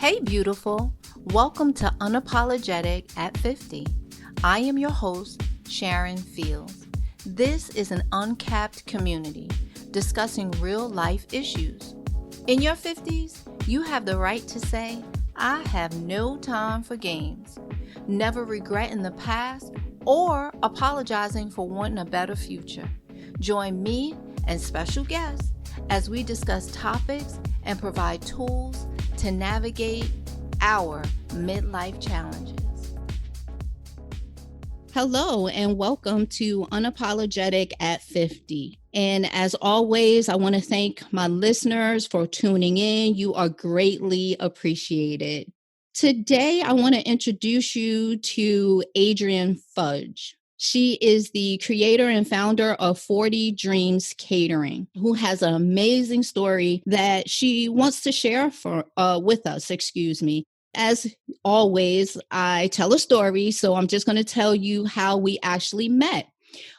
Hey, beautiful. Welcome to Unapologetic at 50. I am your host, Sharon Fields. This is an uncapped community discussing real life issues. In your 50s, you have the right to say, I have no time for games, never regretting the past or apologizing for wanting a better future. Join me and special guests as we discuss topics and provide tools to navigate our midlife challenges. Hello, and welcome to Unapologetic at 50. And as always, I want to thank my listeners for tuning in. You are greatly appreciated. Today, I want to introduce you to Adrienne Fudge. She is the creator and founder of 40 Dreams Catering, who has an amazing story that she wants to share with us. As always, I tell a story, so I'm just going to tell you how we actually met.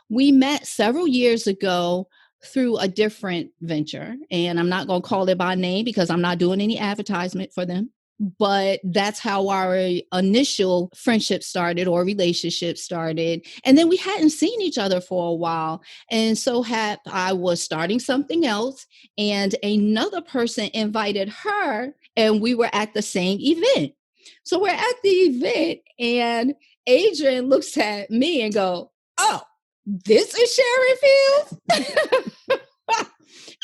We met several years ago through a different venture, and I'm not going to call it by name because I'm not doing any advertisement for them. But that's how our initial friendship started or relationship started. And then we hadn't seen each other for a while. And so I was starting something else, and another person invited her, and we were at the same event. So we're at the event, and Adrian looks at me and go, "Oh, this is Sharon Fields?"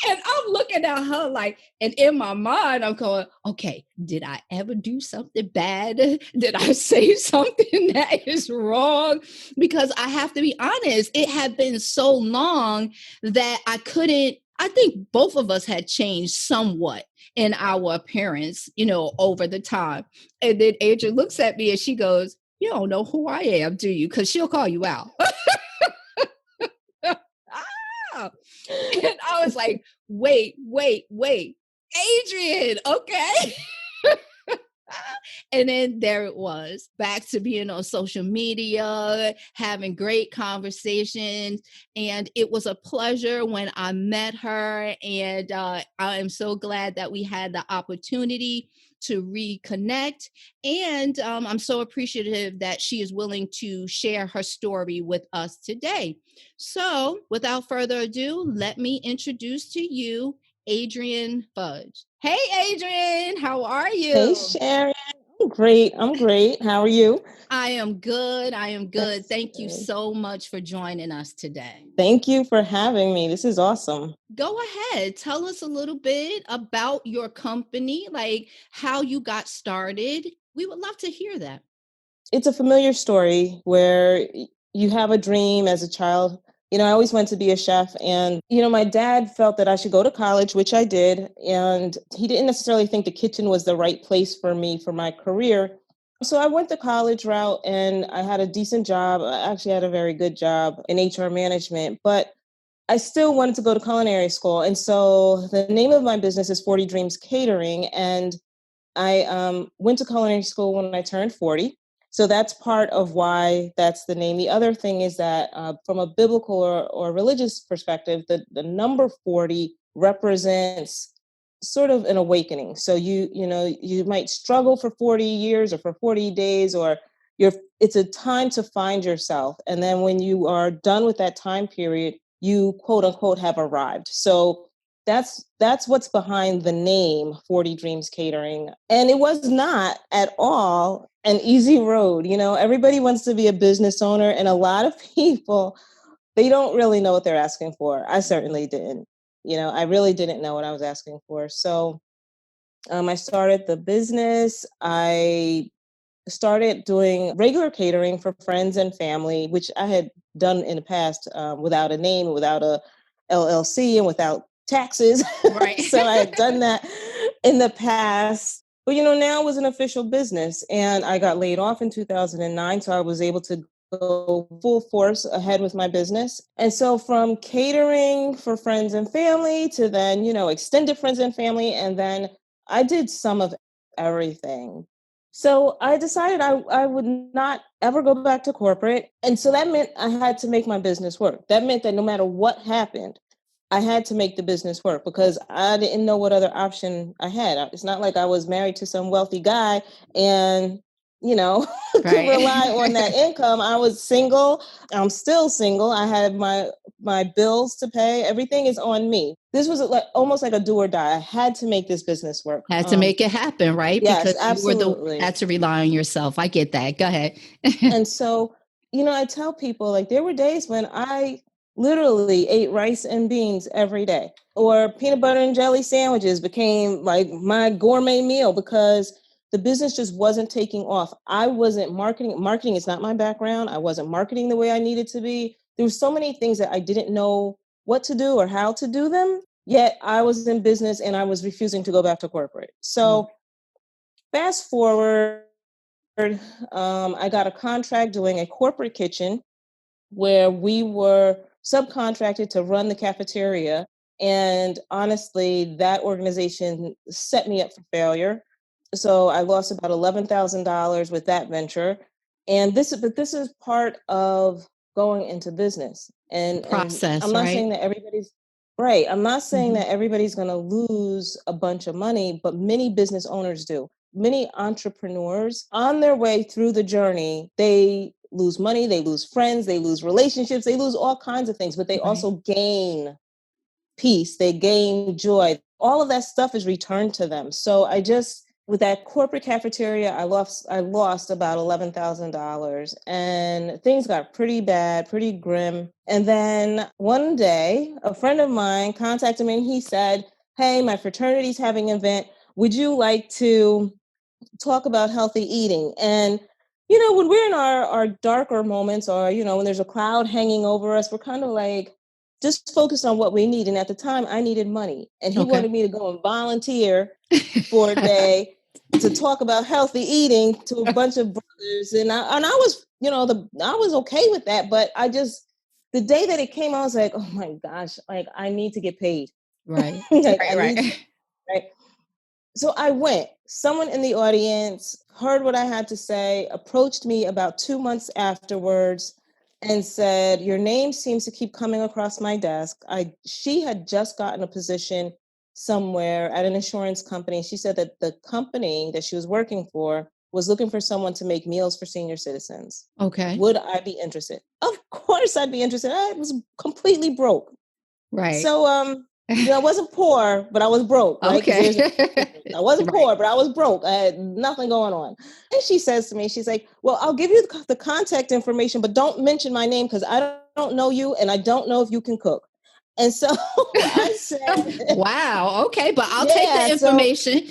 And I'm looking at her like, and in my mind, I'm going, okay, did I ever do something bad? Did I say something that is wrong? Because I have to be honest, it had been so long that I think both of us had changed somewhat in our appearance, over the time. And then Adrienne looks at me and she goes, "You don't know who I am, do you?" Because she'll call you out. And I was like, wait, Adrienne, okay. And then there it was, back to being on social media, having great conversations. And it was a pleasure when I met her. And I am so glad that we had the opportunity to reconnect. And I'm so appreciative that she is willing to share her story with us today. So without further ado, let me introduce to you Adrienne Fudge. Hey, Adrienne, how are you? Hey, Sharon. I'm great. How are you? I am good. That's Thank you good. so much for joining us today. Thank you for having me. This is awesome. Go ahead. Tell us a little bit about your company, like how you got started. We would love to hear that. It's a familiar story where you have a dream as a child. I always wanted to be a chef. And, my dad felt that I should go to college, which I did. And he didn't necessarily think the kitchen was the right place for me for my career. So I went the college route and I had a decent job. I actually had a very good job in HR management, but I still wanted to go to culinary school. And so the name of my business is 40 Dreams Catering. And I went to culinary school when I turned 40. So that's part of why that's the name. The other thing is that from a biblical or religious perspective, the number 40 represents sort of an awakening. So you might struggle for 40 years or for 40 days, or it's a time to find yourself. And then when you are done with that time period, you quote unquote have arrived. So that's what's behind the name 40 Dreams Catering. And it was not at all an easy road. Everybody wants to be a business owner, and a lot of people, they don't really know what they're asking for. I certainly didn't. I really didn't know what I was asking for. So I started the business. I started doing regular catering for friends and family, which I had done in the past without a name, without a LLC, and without taxes. Right. So I had done that in the past. But, now it was an official business, and I got laid off in 2009. So I was able to go full force ahead with my business. And so from catering for friends and family to then, extended friends and family. And then I did some of everything. So I decided I would not ever go back to corporate. And so that meant I had to make my business work. That meant that no matter what happened, I had to make the business work because I didn't know what other option I had. It's not like I was married to some wealthy guy and, could rely on that Right. income. I was single. I'm still single. I had my bills to pay. Everything is on me. This was like almost like a do or die. I had to make this business work. Had to make it happen, right? Yes, Because you were the one that absolutely. had to rely on yourself. I get that. Go ahead. And so, I tell people like there were days when I literally ate rice and beans every day, or peanut butter and jelly sandwiches became like my gourmet meal because the business just wasn't taking off. I wasn't marketing. Marketing is not my background. I wasn't marketing the way I needed to be. There were so many things that I didn't know what to do or how to do them. Yet I was in business and I was refusing to go back to corporate. Mm. So fast forward, I got a contract doing a corporate kitchen where we were subcontracted to run the cafeteria. And honestly, that organization set me up for failure. So I lost about $11,000 with that venture. But this is part of going into business. And I'm Process, not right? saying that everybody's right. I'm not saying Mhm. that everybody's going to lose a bunch of money, but many business owners do. Many entrepreneurs on their way through the journey, they lose money, they lose friends, they lose relationships, they lose all kinds of things, but they Right. also gain peace, they gain joy. All of that stuff is returned to them. So with that corporate cafeteria, I lost about $11,000 and things got pretty bad, pretty grim. And then one day, a friend of mine contacted me and he said, "Hey, my fraternity's having an event. Would you like to talk about healthy eating?" And when we're in our darker moments, or when there's a cloud hanging over us, we're kind of like just focused on what we need. And at the time I needed money, and he Okay. wanted me to go and volunteer for a day to talk about healthy eating to a bunch of brothers. And I was, I was okay with that, but the day that it came, I was like, oh my gosh, like I need to get paid. Right. Like I Right, need to, right. right? So I went. Someone in the audience heard what I had to say, approached me about 2 months afterwards, and said, "Your name seems to keep coming across my desk." She had just gotten a position somewhere at an insurance company. She said that the company that she was working for was looking for someone to make meals for senior citizens. Okay. Would I be interested? Of course I'd be interested. I was completely broke. Right. So, I wasn't poor, but I was broke, right? Because there's a Okay. difference. I wasn't Right. poor, but I was broke. I had nothing going on. And she says to me, she's like, "Well, I'll give you the contact information, but don't mention my name because I don't know you and I don't know if you can cook." And so I said, Wow. Okay, but I'll take the "Yeah." So information.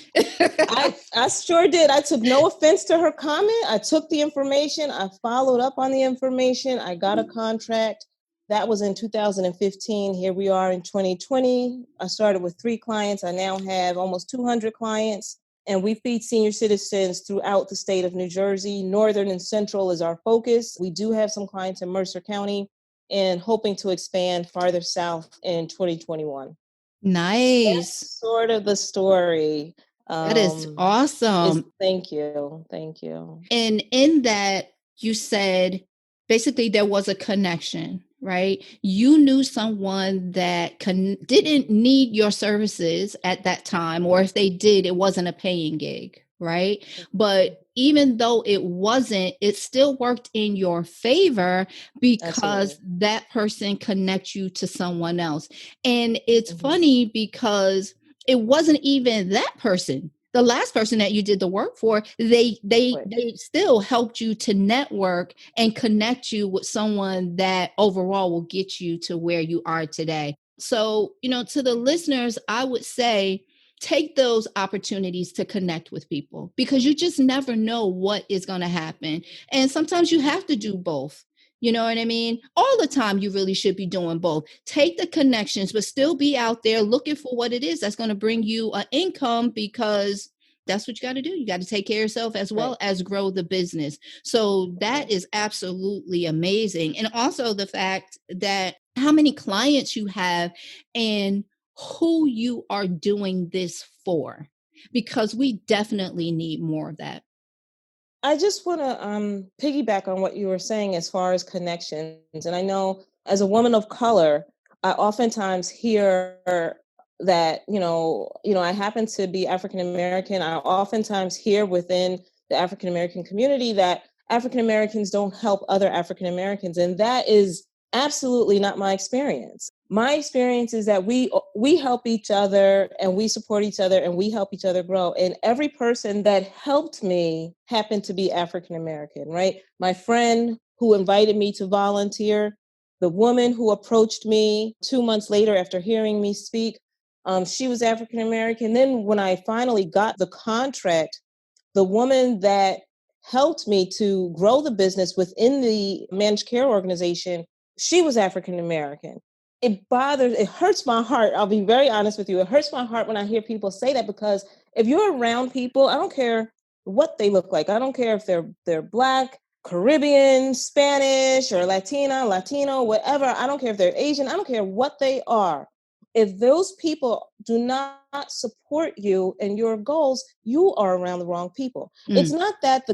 I sure did. I took no offense to her comment. I took the information. I followed up on the information. I got a contract. That was in 2015. Here we are in 2020. I started with 3 clients. I now have almost 200 clients, and we feed senior citizens throughout the state of New Jersey. Northern and Central is our focus. We do have some clients in Mercer County and hoping to expand farther south in 2021. So Nice. that's sort of the story. That is Is awesome. Thank you. Thank you. And in that, you said basically there was a connection, right? You knew someone that didn't need your services at that time, or if they did, it wasn't a paying gig, right? But even though it wasn't, it still worked in your favor because Absolutely. that person connects you to someone else. And it's Mhm. funny because it wasn't even that person, the last person that you did the work for. Right. They still helped you to network and connect you with someone that overall will get you to where you are today. So, to the listeners, I would say take those opportunities to connect with people because you just never know what is going to happen. And sometimes you have to do both. You know what I mean? All the time, you really should be doing both. Take the connections, but still be out there looking for what it is that's going to bring you an income, because that's what you got to do. You got to take care of yourself as Right. well as grow the business. So that Right. is absolutely amazing. And also the fact that how many clients you have and who you are doing this for, because we definitely need more of that. I just want to piggyback on what you were saying as far as connections. And I know as a woman of color, I oftentimes hear that, I happen to be African American. I oftentimes hear within the African American community that African Americans don't help other African Americans. And that is absolutely not my experience. My experience is that we help each other and we support each other and we help each other grow. And every person that helped me happened to be African American, right? My friend who invited me to volunteer, the woman who approached me 2 months later after hearing me speak, she was African American. Then when I finally got the contract, the woman that helped me to grow the business within the managed care organization, she was African American. It hurts my heart. I'll be very honest with you. It hurts my heart when I hear people say that, because if you're around people, I don't care what they look like. I don't care if they're Black, Caribbean, Spanish, or Latina, Latino, whatever. I don't care if they're Asian. I don't care what they are. If those people do not support you and your goals, you are around the wrong people. It's not that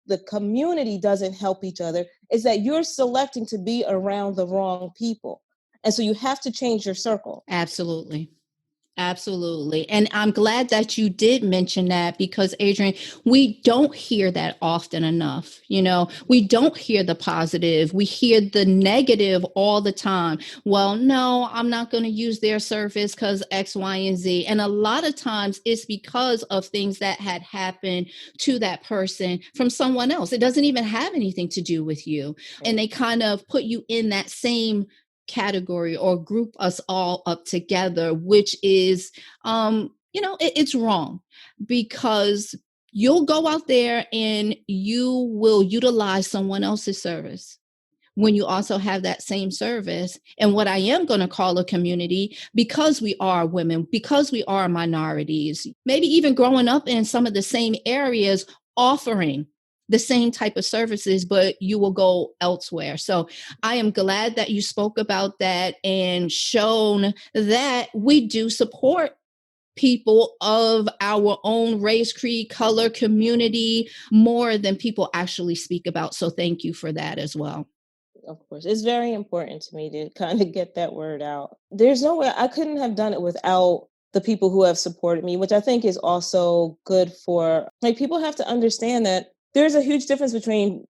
the community doesn't help each other. It's that you're selecting to be around the wrong people. And so you have to change your circle. Absolutely. Absolutely. And I'm glad that you did mention that, because Adrian, we don't hear that often enough. We don't hear the positive. We hear the negative all the time. Well, no, I'm not going to use their service because X, Y, and Z. And a lot of times it's because of things that had happened to that person from someone else. It doesn't even have anything to do with you. And they kind of put you in that same category or group us all up together, which is, it's wrong, because you'll go out there and you will utilize someone else's service when you also have that same service. And what I am going to call a community, because we are women, because we are minorities, maybe even growing up in some of the same areas, offering the same type of services, but you will go elsewhere. So I am glad that you spoke about that and shown that we do support people of our own race, creed, color, community more than people actually speak about. So thank you for that as well. Of course, it's very important to me to kind of get that word out. There's no way I couldn't have done it without the people who have supported me, which I think is also good for, like, people have to understand that there's a huge difference between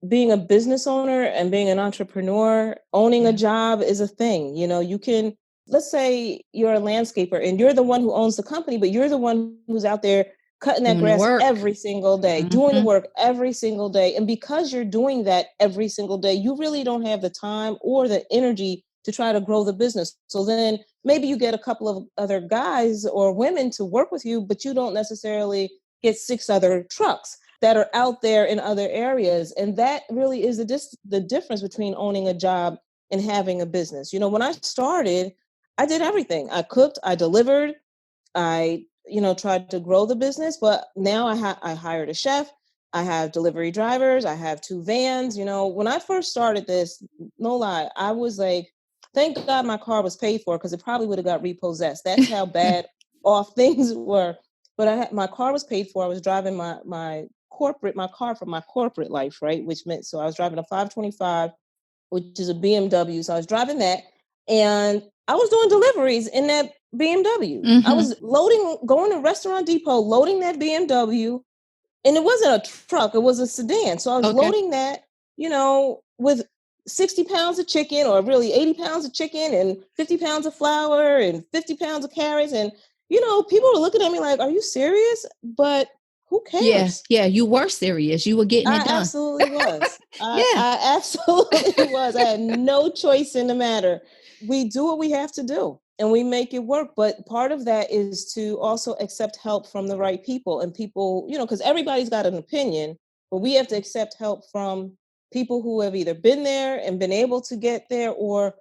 being a business owner and being an entrepreneur. Owning a job is a thing. You can, let's say you're a landscaper and you're the one who owns the company, but you're the one who's out there cutting that Doing the grass work. every single day, doing the work every single day. And because you're doing that every single day, you really don't have the time or the energy to try to grow the business. So then maybe you get a couple of other guys or women to work with you, but you don't necessarily get 6 other trucks that are out there in other areas. And that really is the difference between owning a job and having a business. When I started, I did everything. I cooked, I delivered, I, tried to grow the business, but now I hired a chef. I have delivery drivers. I have 2 vans. When I first started this, no lie, I was like, thank God my car was paid for, because it probably would have got repossessed. That's how bad off things were. But my car was paid for. I was driving my car from my corporate life, right? Which meant, so I was driving a 525, which is a BMW. So I was driving that, and I was doing deliveries in that BMW. I was going to Restaurant Depot, loading that BMW, and it wasn't a truck, it was a sedan. So I was loading that, with 60 pounds of chicken, or really 80 pounds of chicken, and 50 pounds of flour, and 50 pounds of carrots. And, people were looking at me like, are you serious? But who cares? Yeah, you were serious. You were getting it I done. absolutely was. Yeah. I absolutely was. I had no choice in the matter. We do what we have to do and we make it work. But part of that is to also accept help from the right people, and people, because everybody's got an opinion, but we have to accept help from people who have either been there and been able to get there, or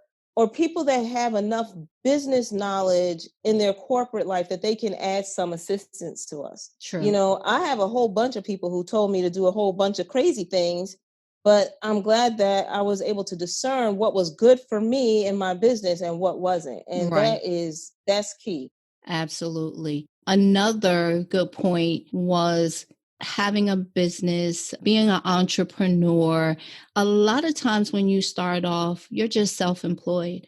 people that have enough business knowledge in their corporate life that they can add some assistance to us. True. I have a whole bunch of people who told me to do a whole bunch of crazy things, but I'm glad that I was able to discern what was good for me in my business and what wasn't. And Right. that's key. Absolutely. Another good point was having a business, being an entrepreneur. A lot of times when you start off, you're just self-employed,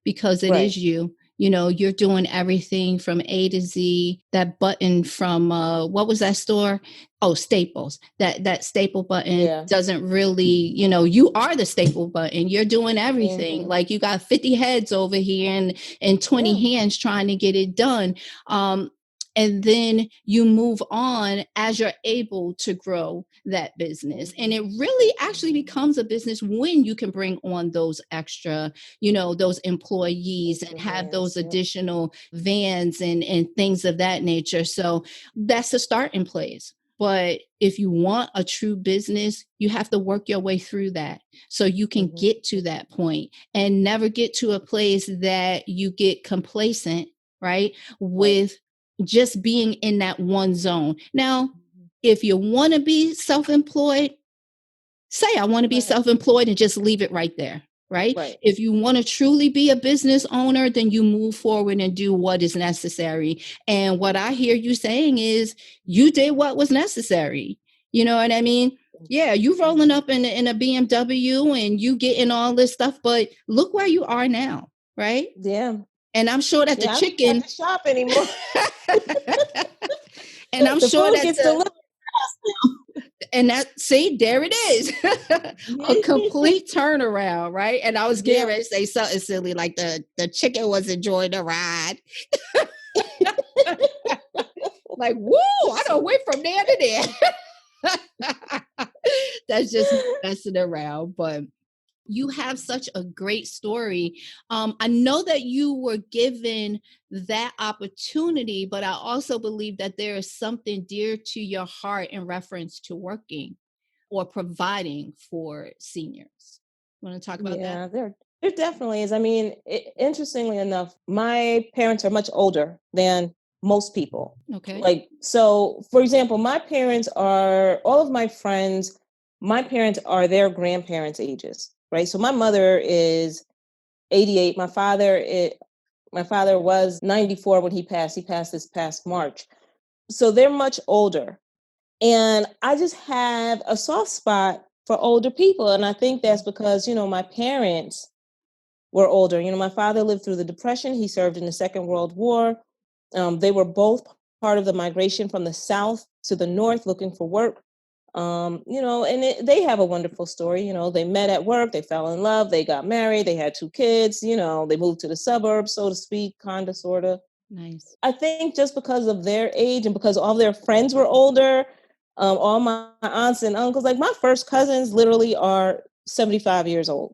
because it Right. is you. You know, you're doing everything from A to Z. That button from what was that store? Oh, Staples. That staple button Yeah. doesn't really, you know, you are the staple button. You're doing everything. Mm-hmm. Like you got 50 heads over here and 20 Yeah. hands trying to get it done. And then you move on as you're able to grow that business. And it really actually becomes a business when you can bring on those extra, you know, those employees and have Hands. those Yep. additional vans and things of that nature. So that's the starting place. But if you want a true business, you have to work your way through that so you can get to that point and never get to a place that you get complacent, right? With just being in that one zone. Now, if you want to be self-employed, say, I want to be self-employed and just leave it right there, right? Right. If you want to truly be a business owner, then you move forward and do what is necessary. And what I hear you saying is you did what was necessary. You know what I mean? Yeah, you rolling up in a BMW and you getting all this stuff, but look where you are now, right? Yeah. And I'm sure that the Yeah. I don't have chicken to shop anymore. and I'm The sure food that gets delivered. and that, see, there it is. A complete turnaround, right? And I was Yeah. getting ready to say something silly like the chicken was enjoying the ride. Like, woo, I don't went from there to there. That's just messing around, but you have such a great story. I know that you were given that opportunity, but I also believe that there is something dear to your heart in reference to working or providing for seniors. You want to talk about that? Yeah, there definitely is. I mean, interestingly enough, my parents are much older than most people. Okay. Like, so for example, my parents are all of my friends, my parents are their grandparents' ages, right? So my mother is 88. My father was 94 when he passed. He passed this past March. So they're much older. And I just have a soft spot for older people. And I think that's because, my parents were older. My father lived through the Depression. He served in the Second World War. They were both part of the migration from the South to the North looking for work. And they have a wonderful story. They met at work, they fell in love, they got married, they had 2 kids, they moved to the suburbs, so to speak, kind of, sort of. Nice. I think just because of their age and because all their friends were older, all my aunts and uncles, like my first cousins literally are 75 years old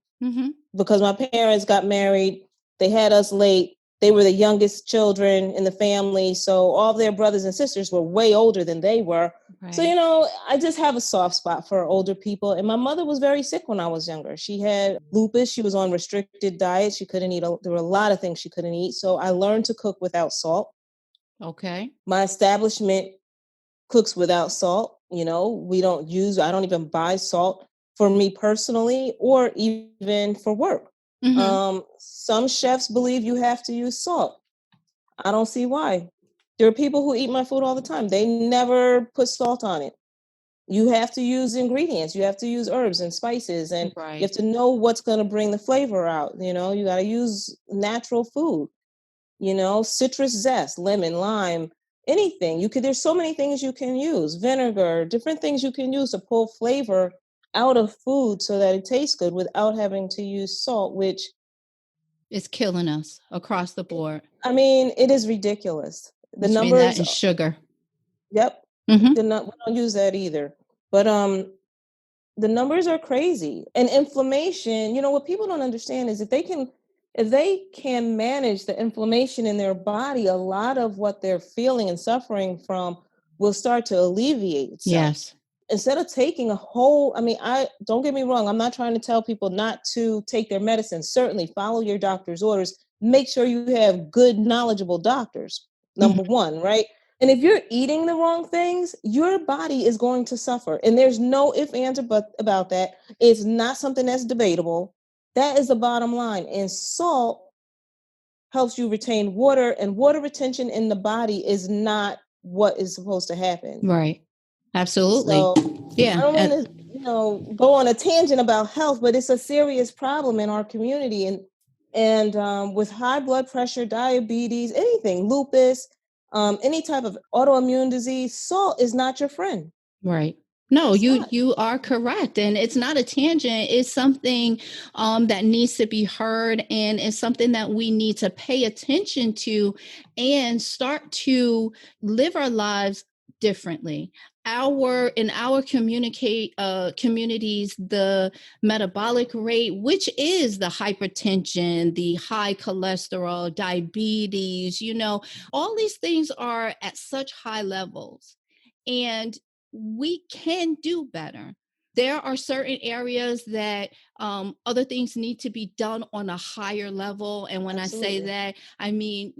because my parents got married. They had us late. They were the youngest children in the family. So all their brothers and sisters were way older than they were. Right. So, I just have a soft spot for older people. And my mother was very sick when I was younger. She had lupus. She was on restricted diet. She couldn't eat. There were a lot of things she couldn't eat. So I learned to cook without salt. Okay. My establishment cooks without salt. I don't even buy salt for me personally or even for work. Some chefs believe you have to use salt. I don't see why. There are people who eat my food all the time. They never put salt on it. You have to use ingredients. You have to use herbs and spices, and you have to know what's going to bring the flavor out. You got to use natural food. Citrus zest, lemon, lime, anything. There's so many things you can use, vinegar, different things you can use to pull flavor out of food so that it tastes good without having to use salt, which is killing us across the board. I mean, it is ridiculous. The Between that numbers. and sugar. Yep. We don't use that either. But the numbers are crazy. And inflammation, what people don't understand is if they can manage the inflammation in their body, a lot of what they're feeling and suffering from will start to alleviate itself. Yes. Instead of taking I don't get me wrong, I'm not trying to tell people not to take their medicine. Certainly follow your doctor's orders. Make sure you have good, knowledgeable doctors. Number one, right? And if you're eating the wrong things, your body is going to suffer. And there's no ifs, ands, or buts about that. It's not something that's debatable. That is the bottom line. And salt helps you retain water, and water retention in the body is not what is supposed to happen. Right. Absolutely. So, yeah. I don't want to, go on a tangent about health, but it's a serious problem in our community. And And with high blood pressure, diabetes, anything, lupus, any type of autoimmune disease, salt is not your friend. Right. No, It's you not. you are correct, and it's not a tangent. It's something that needs to be heard, and it's something that we need to pay attention to, and start to live our lives differently. In our communities, the metabolic rate, which is the hypertension, the high cholesterol, diabetes, all these things are at such high levels, and we can do better. There are certain areas that other things need to be done on a higher level. And when I say Absolutely. that, I mean,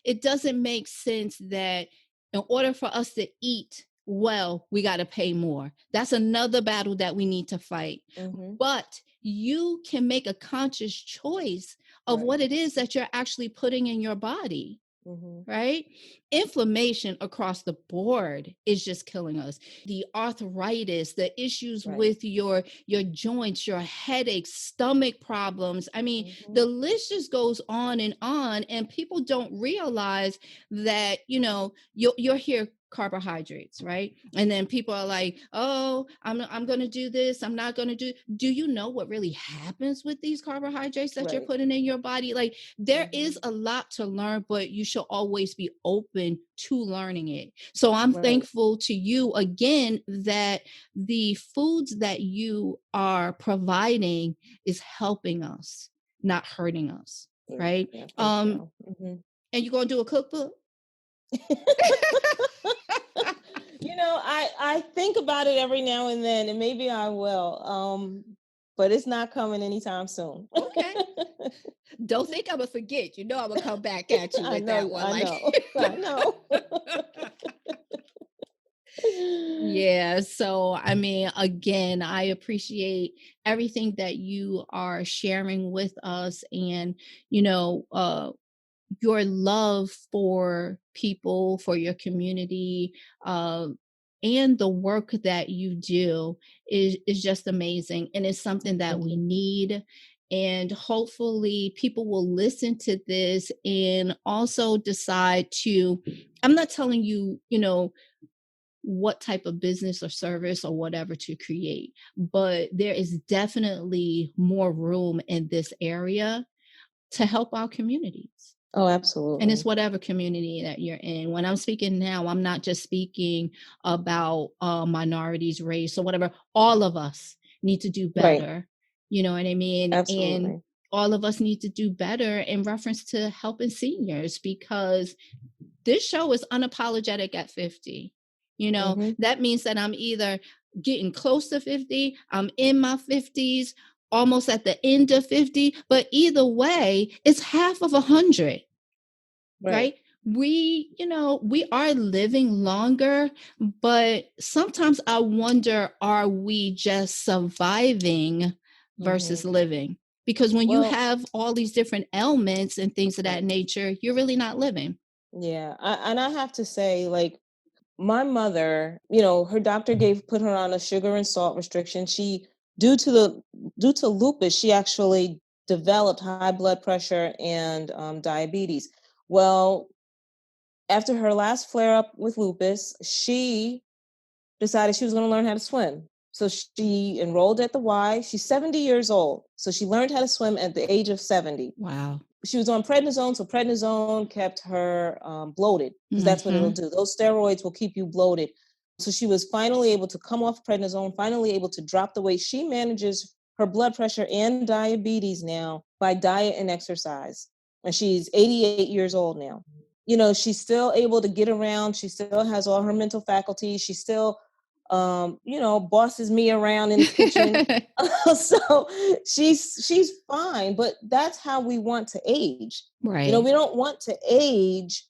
it doesn't make sense that in order for us to eat well, we got to pay more. That's another battle that we need to fight. Mm-hmm. But you can make a conscious choice of Right. what it is that you're actually putting in your body. Mm-hmm. Right? Inflammation across the board is just killing us. The arthritis, the issues Right. with your joints, your headaches, stomach problems. I mean, Mm-hmm. the list just goes on, and people don't realize that, you'll hear carbohydrates, right? And then people are like, "Oh, I'm going to do this. I'm not going to do you know what really happens with these carbohydrates that you're Right. putting in your body?" Like, there Mm-hmm. is a lot to learn, but you should always be open to learning it. So I'm Right. thankful to you again that the foods that you are providing is helping us, not hurting us, Yeah. right? Yeah. Thank you. Mm-hmm. And you're going to do a cookbook? I think about it every now and then, and maybe I will. But it's not coming anytime soon. Okay. Don't think I'm gonna forget. I'm gonna come back at you I with that know, one. I Like, know, I know. yeah. So, I mean, again, I appreciate everything that you are sharing with us, and your love for people, for your community, uh, and the work that you do is just amazing, and it's something that Thank we you. need. And hopefully, people will listen to this and also decide to. I'm not telling you, what type of business or service or whatever to create, but there is definitely more room in this area to help our communities. Oh, And it's absolutely. whatever community that you're in. When I'm speaking now, I'm not just speaking about minorities, race, or whatever. All of us need to do Right. better. You know what I mean? And Absolutely. all of us need to do better in reference to helping seniors, because this show is unapologetic at 50. Mm-hmm. That means that I'm either getting close to 50, I'm in my 50s, almost at the end of 50, but either way, it's half of 100, Right. right? We are living longer, but sometimes I wonder, are we just surviving Mm-hmm. versus living? Because when you Well, have all these different ailments and things of that right. nature, you're really not living. Yeah. And I have to say, like, my mother, her doctor put her on a sugar and salt restriction. She, due to the due to lupus, she actually developed high blood pressure and diabetes. Well, after her last flare up with lupus, she decided she was going to learn how to swim. So she enrolled at the Y. She's 70 years old. So she learned how to swim at the age of 70. Wow. She was on prednisone, so prednisone kept her bloated, because that's what it'll Hmm. do. Those steroids will keep you bloated. So she was finally able to come off prednisone, finally able to drop the weight. She manages her blood pressure and diabetes now by diet and exercise. And she's 88 years old now. She's still able to get around. She still has all her mental faculties. She still, bosses me around in the kitchen. So she's fine, but that's how we want to age. Right. We don't want to age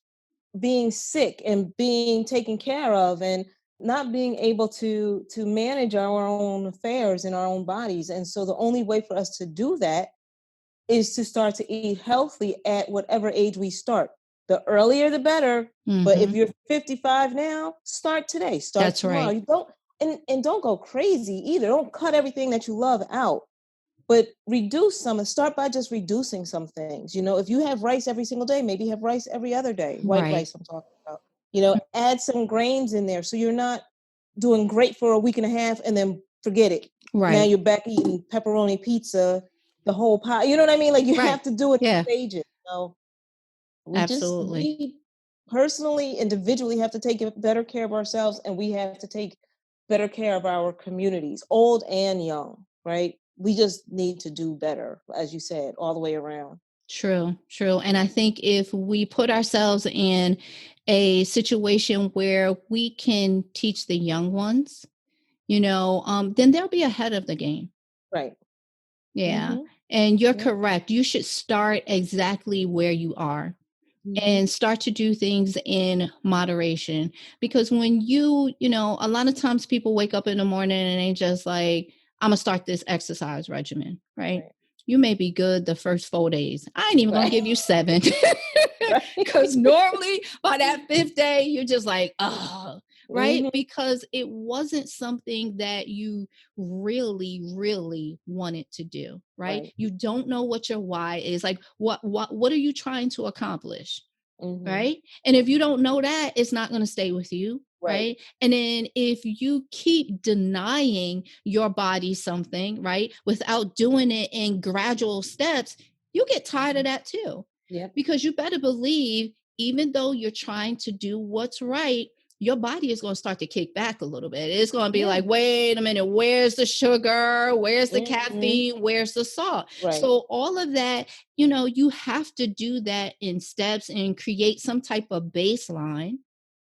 being sick and being taken care of and not being able to manage our own affairs in our own bodies. And so the only way for us to do that is to start to eat healthy at whatever age we start. The earlier the better. But if Hmm. you're 55 now, start today, start That's tomorrow. right. You don't and don't go crazy either. Don't cut everything that you love out, but start by just reducing some things. If you have rice every single day, maybe have rice every other day, white Right. rice I'm talking about. Add some grains in there so you're not doing great for a week and a half and then forget it. Now Right. you're back eating pepperoni pizza, the whole pie. You know what I mean? Like you Right. have to do it in Yeah. stages. So Absolutely. we personally, individually have to take better care of ourselves, and we have to take better care of our communities, old and young, right? We just need to do better, as you said, all the way around. True, true. And I think if we put ourselves in a situation where we can teach the young ones, then they'll be ahead of the game. Right. Yeah. Mm-hmm. And you're Yep. correct. You should start exactly where you are Mm-hmm. and start to do things in moderation. Because when a lot of times people wake up in the morning and they just like, I'm going to start this exercise regimen, right? Right. You may be good the first 4 days. I ain't even going to Right. give you 7. Right. Because normally by that 5th day, you're just like, oh, right? Mm-hmm. Because it wasn't something that you really, really wanted to do, right? Right. You don't know what your why is. Like, what are you trying to accomplish? Mm-hmm. Right. And if you don't know that, it's not going to stay with you. Right. Right. And then if you keep denying your body something, right, without doing it in gradual steps, you get tired of that too. Yep. Because you better believe, even though you're trying to do what's right, your body is going to start to kick back a little bit. It's going to be Yeah. like, wait a minute, where's the sugar? Where's the Mm-hmm. caffeine? Where's the salt? Right. So all of that, you have to do that in steps and create some type of baseline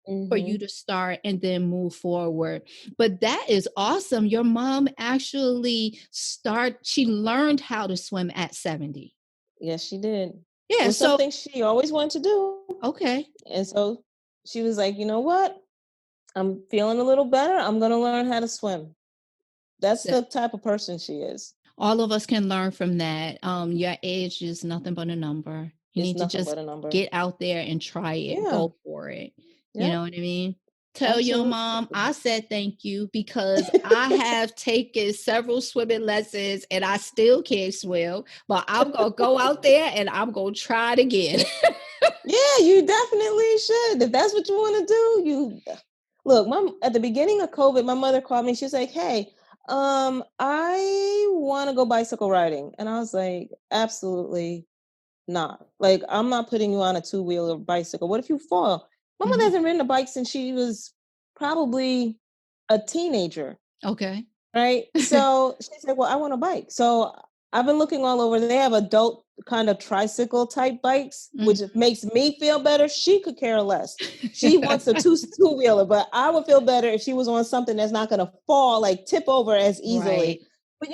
for Mm-hmm. you to start and then move forward. But that is awesome. Your mom actually she learned how to swim at 70. Yes, she did. It Yeah. was So, something she always wanted to do. okay. And so she was like, you know what? I'm feeling a little better. I'm going to learn how to swim. That's So the type of person she is. all of us can learn from that. Your age is nothing but a number. You It's need to nothing just but a number. get out there and try it. Yeah. Go for it. You know Yep. what I mean? Tell your Absolutely. mom I said thank you because I have taken several swimming lessons and I still can't swim, but I'm going to go out there and I'm going to try it again. Yeah, you definitely should. If that's what you want to do, you look, at the beginning of COVID, my mother called me. She was like, "Hey, I want to go bicycle riding." And I was like, "Absolutely not. Like, I'm not putting you on a two-wheeler bicycle. What if you fall?" My mother Mhm. hasn't ridden a bike since she was probably a teenager. Okay. Right. So she said, "Well, I want a bike." So I've been looking all over. They have adult kind of tricycle type bikes, which Mhm. makes me feel better. She could care less. She wants a two-wheeler, but I would feel better if she was on something that's not going to fall, like tip over as easily. Right. But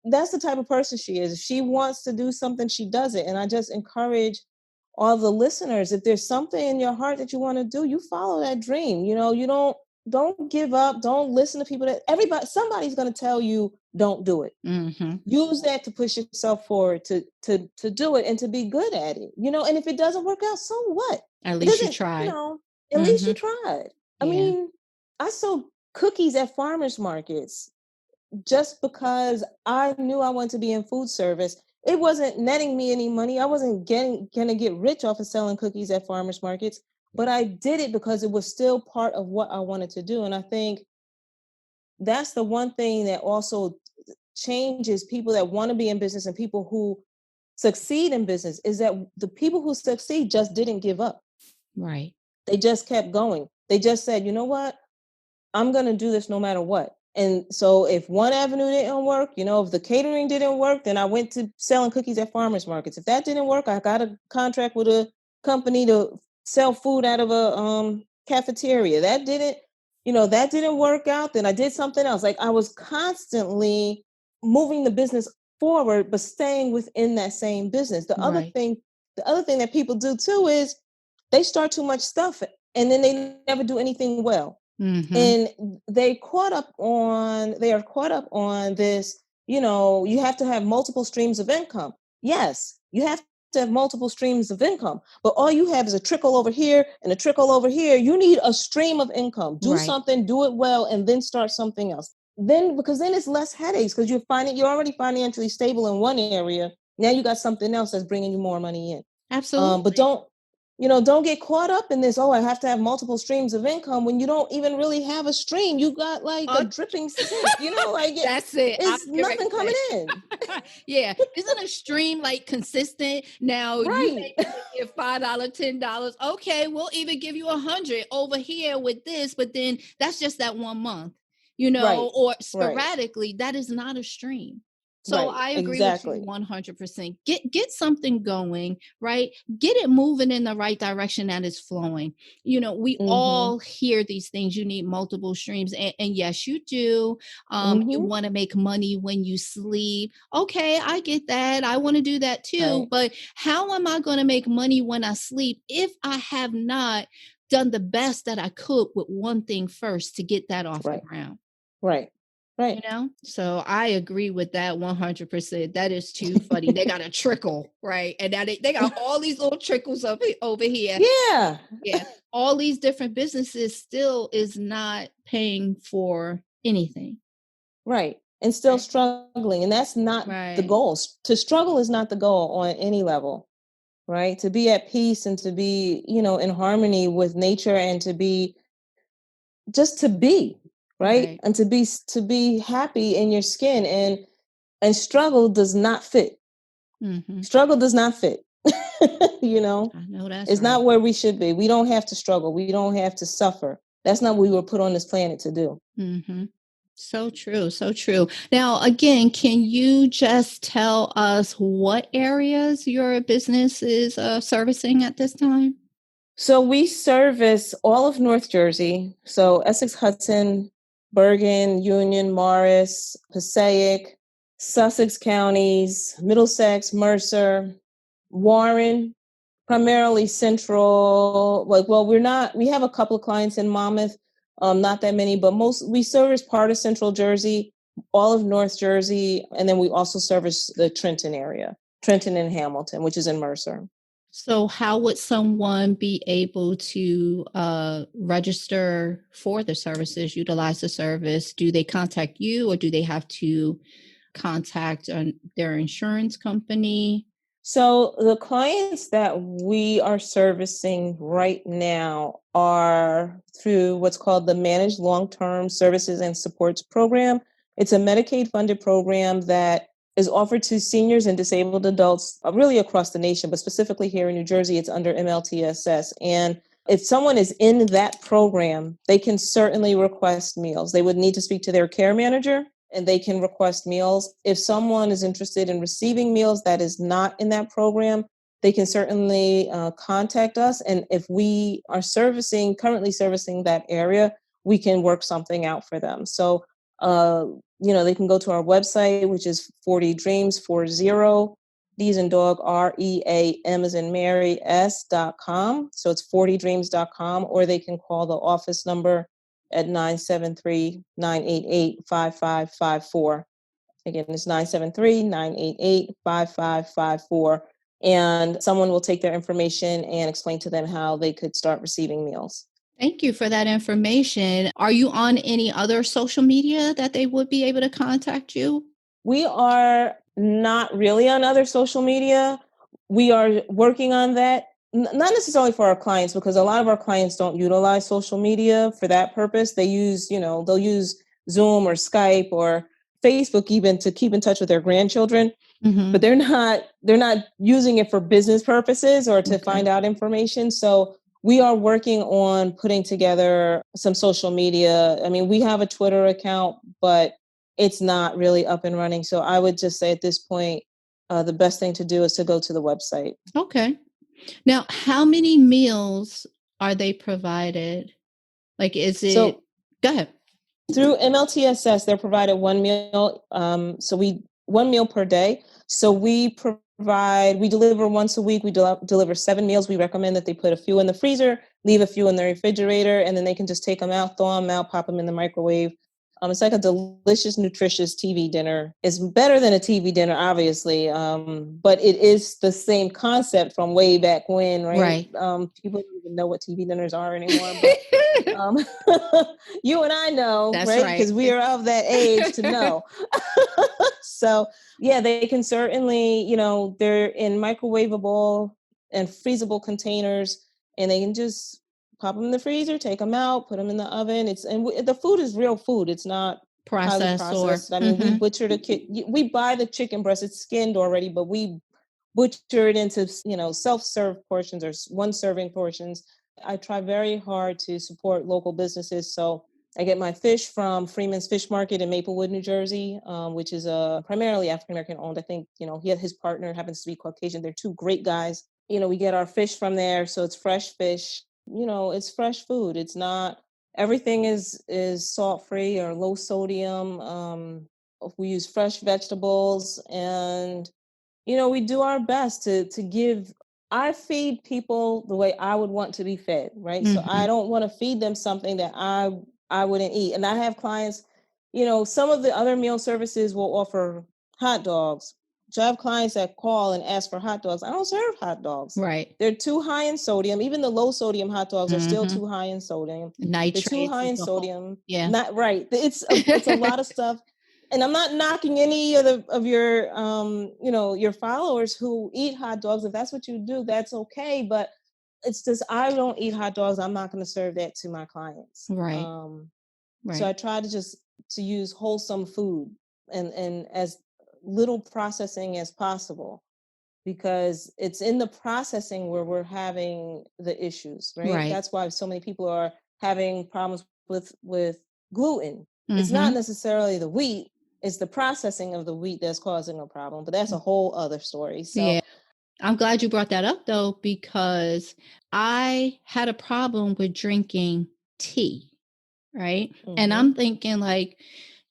that's the type of person she is. If she wants to do something, she does it. And I just encourage all the listeners, if there's something in your heart that you want to do, you follow that dream. You don't give up. Don't listen to people somebody's going to tell you don't do it. Mhm. Use that to push yourself forward to do it and to be good at it. And if it doesn't work out, so what? At It least you doesn't, tried. at least you Mhm. tried. I Yeah. mean, I sold cookies at farmers markets just because I knew I wanted to be in food service. It wasn't netting me any money. I wasn't gonna get rich off of selling cookies at farmers markets, but I did it because it was still part of what I wanted to do. And I think that's the one thing that also changes people that want to be in business and people who succeed in business is that the people who succeed just didn't give up. Right. They just kept going. They just said, you know what? I'm going to do this no matter what. And so if one avenue didn't work, if the catering didn't work, then I went to selling cookies at farmers markets. If that didn't work, I got a contract with a company to sell food out of a cafeteria. That didn't work out. Then I did something else. Like I was constantly moving the business forward, but staying within that same business. Right. The other thing that people do too is they start too much stuff and then they never do anything well, Mhm. and they are caught up on this. You have to have multiple streams of income. Yes, you have to have multiple streams of income, but all you have is a trickle over here and a trickle over here. You need a stream of income. Do Right. something, do it well, and then start something else. then because then it's less headaches because you're already financially stable in one area. Now you got something else that's bringing you more money in. But Absolutely. don't get caught up in this. Oh, I have to have multiple streams of income when you don't even really have a stream. You got like a Uh, dripping sink, That's it. I it's was getting ready nothing to coming say. in. Yeah. Isn't a stream like consistent? Now you Right. may only give $5, $10. Okay, we'll even give you 100 over here with this, but then that's just that 1 month, Right. or Right. sporadically. That is not a stream. So Right. I agree with you Exactly. 100%. Get something going, right? Get it moving in the right direction that is flowing. We Mm-hmm. all hear these things. You need multiple streams. And yes, you do. You Mm-hmm. want to make money when you sleep. Okay, I get that. I want to do that too. Right. But how am I going to make money when I sleep if I have not done the best that I could with one thing first to get that off the Right. ground? Right. Right. So I agree with that 100%. That is too funny. They got a trickle, right? And now they got all these little trickles over here. Yeah. Yeah, all these different businesses still is not paying for anything. Right. And still Right. struggling. And that's not the Right. goal. To struggle is not the goal on any level, right? To be at peace and to be, in harmony with nature and to be just to be, right? Right. And to be happy in your skin and struggle does not fit. Mhm. Struggle does not fit. you know, I know that's it's not right. where we should be. We don't have to struggle. We don't have to suffer. That's not what we were put on this planet to do. Mhm. So true, so true. Now, again, can you just tell us what areas your business is servicing at this time? So we service all of North Jersey. So Essex, Hudson, Bergen, Union, Morris, Passaic, Sussex counties, Middlesex, Mercer, Warren, primarily central. We have a couple of clients in Monmouth, not that many, but we service part of central Jersey, all of North Jersey, and then we also service the Trenton area, Trenton and Hamilton, which is in Mercer. So, how would someone be able to register for the services, utilize the service? Do they contact you or do they have to contact their insurance company? So the clients that we are servicing right now are through what's called the Managed Long-Term Services and Supports Program. It's a Medicaid funded program that is offered to seniors and disabled adults really across the nation, but specifically here in New Jersey, it's under MLTSS. And if someone is in that program, they can certainly request meals. They would need to speak to their care manager and they can request meals. If someone is interested in receiving meals that is not in that program, they can certainly contact us. And if we are currently servicing that area, we can work something out for them. So, they can go to our website, which is 40 Dreams 40, D as in dog, REAM as in Mary, S.com. So it's 40dreams.com, or they can call the office number at 973-988-5554. Again, it's 973-988-5554. And someone will take their information and explain to them how they could start receiving meals. Thank you for that information. Are you on any other social media that they would be able to contact you? We are not really on other social media. We are working on that, not necessarily for our clients, because a lot of our clients don't utilize social media for that purpose. They'll use Zoom or Skype or Facebook even to keep in touch with their grandchildren, but Mhm. they're not using it for business purposes or to Okay. find out information. So we are working on putting together some social media. I mean, we have a Twitter account, but it's not really up and running. So I would just say at this point, the best thing to do is to go to the website. Okay. Now, how many meals are they provided? Like, is it? So Go ahead. through MLTSS, they're provided one meal. One meal per day. So we deliver once a week. We deliver 7 meals. We recommend that they put a few in the freezer, leave a few in the refrigerator, and then they can just take them out, thaw them out, pop them in the microwave. It's like a delicious, nutritious TV dinner. It's better than a TV dinner, obviously, but it is the same concept from way back when, right? Right. People don't even know what TV dinners are anymore, but um, you and I know, That's right? right. Because we are of that age to know. So, yeah, they can certainly, they're in microwavable and freezable containers, and they can just pop them in the freezer, take them out, put them in the oven. The food is real food. It's not highly Process or processed. I mean, we buy the chicken breast. It's skinned already, but we butcher it into, self-serve portions or one serving portions. I try very hard to support local businesses. So I get my fish from Freeman's Fish Market in Maplewood, New Jersey, which is primarily African American owned. I think, his partner happens to be Caucasian. They're two great guys. We get our fish from there. So it's fresh fish. It's fresh food. It's not, everything is salt free or low sodium. We use fresh vegetables, and we do our best to give. I feed people the way I would want to be fed, right? So I Mhm. don't want to feed them something that I wouldn't eat. And I have clients, some of the other meal services will offer hot dogs. So I have clients that call and ask for hot dogs. I don't serve hot dogs. Right. They're too high in sodium. Even the low sodium hot dogs are still Mhm. too high in sodium. They're too Nitrates high is in the whole sodium. yeah. Not right. It's a lot of stuff, and I'm not knocking any of your your followers who eat hot dogs. If that's what you do, that's okay. But it's just, I don't eat hot dogs. I'm not going to serve that to my clients. Right. So I Right. try to use wholesome food and as little processing as possible, because it's in the processing where we're having the issues, right? Right. That's why so many people are having problems with gluten. It's not Mhm. necessarily the wheat, it's the processing of the wheat that's causing a problem, but that's a whole other story. So, Yeah. I'm glad you brought that up though, because I had a problem with drinking tea, right? And mhm, I'm thinking like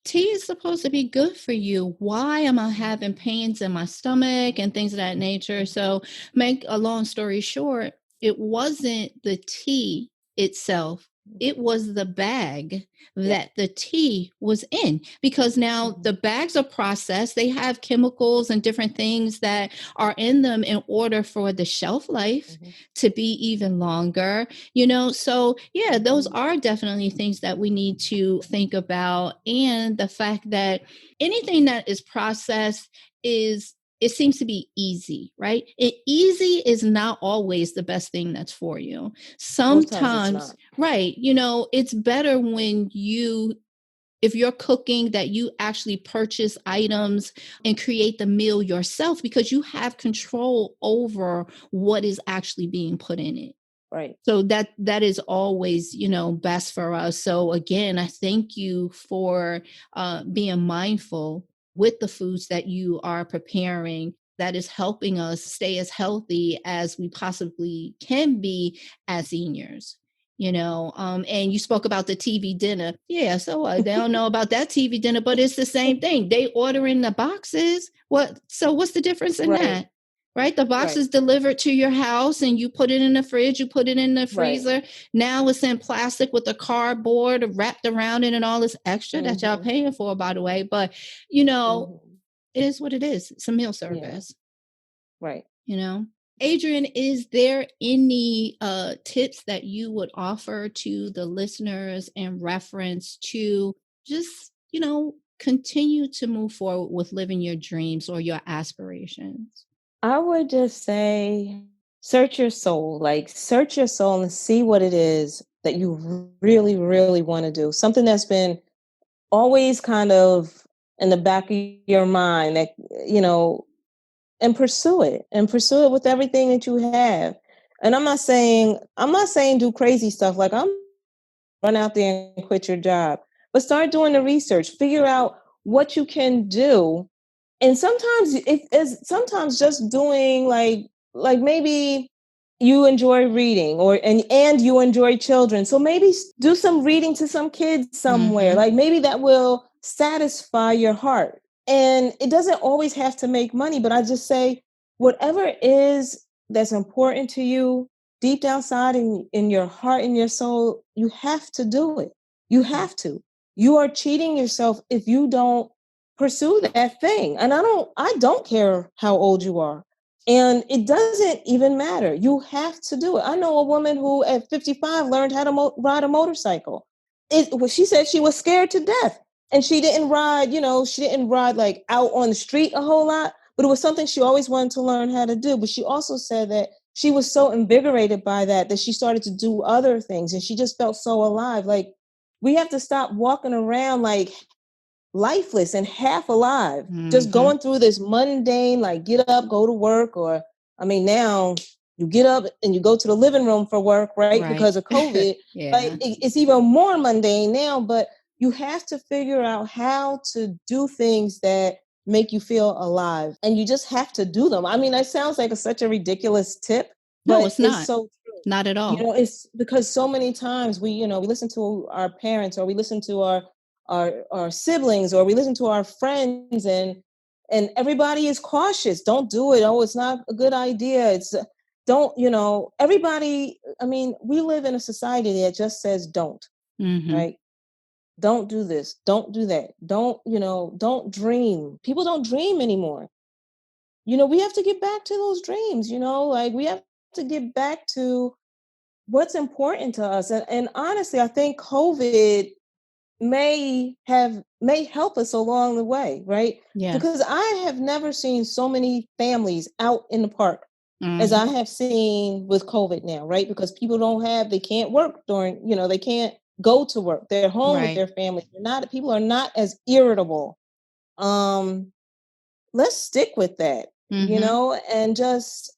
tea is supposed to be good for you. Why am I having pains in my stomach and things of that nature? So, make a long story short, it wasn't the tea itself. It was the bag yep, that the tea was in, because now mhm, the bags are processed. They have chemicals and different things that are in them in order for the shelf life mhm, to be even longer. So yeah, those mhm, are definitely things that we need to think about. And the fact that anything that is processed is, it seems to be easy, right? Easy is not always the best thing that's for you. most times it's Sometimes, not. right, it's better when you, if you're cooking, that you actually purchase items and create the meal yourself, because you have control over what is actually being put in it. Right. So that is always, best for us. So again, I thank you for being mindful with the foods that you are preparing. That is helping us stay as healthy as we possibly can be as seniors. And you spoke about the TV dinner. Yeah, so they don't know about that TV dinner, but it's the same thing. They order in the boxes. What's the difference in Right. that? Right? The box Right. is delivered to your house and you put it in the fridge, you put it in the Right. freezer. Now it's in plastic with a cardboard wrapped around it and all this extra that y'all Mhm. paying for, by the way. But, you know, Mhm. it is what it is. It's a meal Yeah. service, Right. you know? Adrian, is there any tips that you would offer to the listeners in reference to just, continue to move forward with living your dreams or your aspirations? I would just say search your soul, like search your soul and see what it is that you really, really want to do. Something that's been always kind of in the back of your mind that, and pursue it with everything that you have. And I'm not saying do crazy stuff like I'm run out there and quit your job, but start doing the research, figure out what you can do. And sometimes it is sometimes just doing like maybe you enjoy reading and you enjoy children, so maybe do some reading to some kids somewhere, Mm-hmm. like maybe that will satisfy your heart. And it doesn't always have to make money, but I just say whatever it is that's important to you deep down inside in your heart and your soul, you have to do it. You have to. you are cheating yourself if you don't pursue that thing. And I don't care how old you are. And it doesn't even matter. You have to do it. I know a woman who at 55 learned how to ride a motorcycle. She said she was scared to death. And she didn't ride, she didn't ride like out on the street a whole lot, but it was something she always wanted to learn how to do. But she also said that she was so invigorated by that she started to do other things and she just felt so alive. Like, we have to stop walking around like lifeless and half alive, just going through this mundane, like get up, go to work, or now you get up and you go to the living room for work, right? Because of COVID. Yeah. Like it's even more mundane now, but you have to figure out how to do things that make you feel alive, and you just have to do them. That sounds like such a ridiculous tip, but no, it's not. It's so true. Not at all. It's because so many times we listen to our parents, or we listen to our siblings, or we listen to our friends, and everybody is cautious. Don't do it. Oh, it's not a good idea. It's don't, everybody. We live in a society that just says don't, right? Don't do this. Don't do that. Don't dream. People don't dream anymore. We have to get back to those dreams, like we have to get back to what's important to us. And honestly, I think COVID may help us along the way, right? Yeah. Because I have never seen so many families out in the park as I have seen with COVID now, right? Because people they can't work during, they can't go to work. They're home with their families. People are not as irritable. Let's stick with that, and just,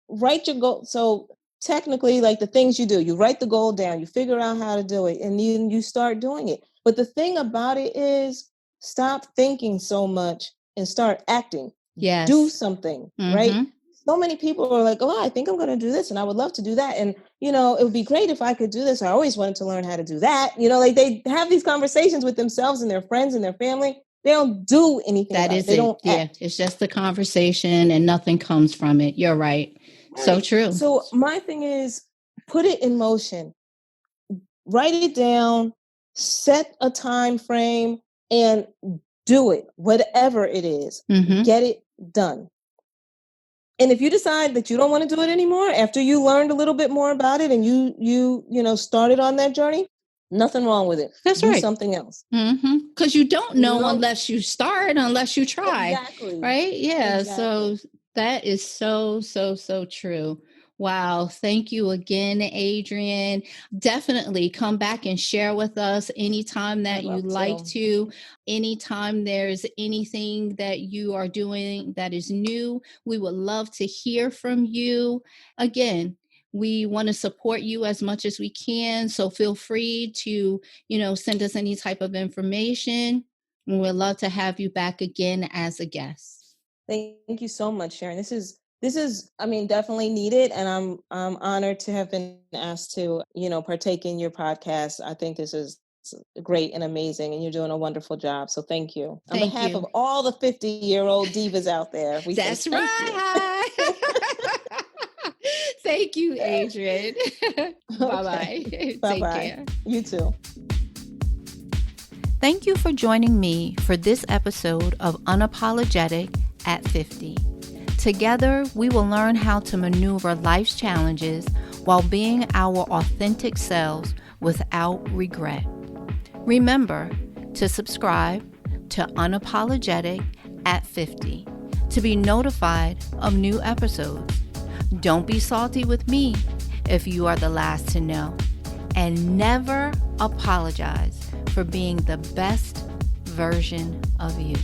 write your goal. So technically, like the things you do, you write the goal down, you figure out how to do it, and then you start doing it. But the thing about it is, stop thinking so much and start acting. Yes. Do something, right? So many people are like, oh, I think I'm going to do this and I would love to do that. And, it would be great if I could do this. I always wanted to learn how to do that. Like they have these conversations with themselves and their friends and their family. They don't do anything. That is it. They don't yeah. act. It's just the conversation and nothing comes from it. You're right. So true. So my thing is, put it in motion. Write it down, set a time frame, and do it. Whatever it is, get it done. And if you decide that you don't want to do it anymore after you learned a little bit more about it and you started on that journey, nothing wrong with it. That's do right. Something else. Because you don't know unless you start, unless you try. Exactly. Right? Yeah. Exactly. So that is so, so, so true. Wow. Thank you again, Adrienne. Definitely come back and share with us anytime that you like to. Anytime there's anything that you are doing that is new, we would love to hear from you. Again, we want to support you as much as we can. So feel free to, send us any type of information. And we'd love to have you back again as a guest. Thank you so much, Sharon. This is definitely needed. And I'm honored to have been asked to, partake in your podcast. I think this is great and amazing, and you're doing a wonderful job. So thank you. On behalf of all the 50-year-old divas out there, we That's say right. Thank you, Adrienne. Bye-bye. Bye-bye. Take care. You too. Thank you for joining me for this episode of Unapologetic at 50. Together, we will learn how to maneuver life's challenges while being our authentic selves without regret. Remember to subscribe to Unapologetic at 50 to be notified of new episodes. Don't be salty with me if you are the last to know. And never apologize for being the best version of you.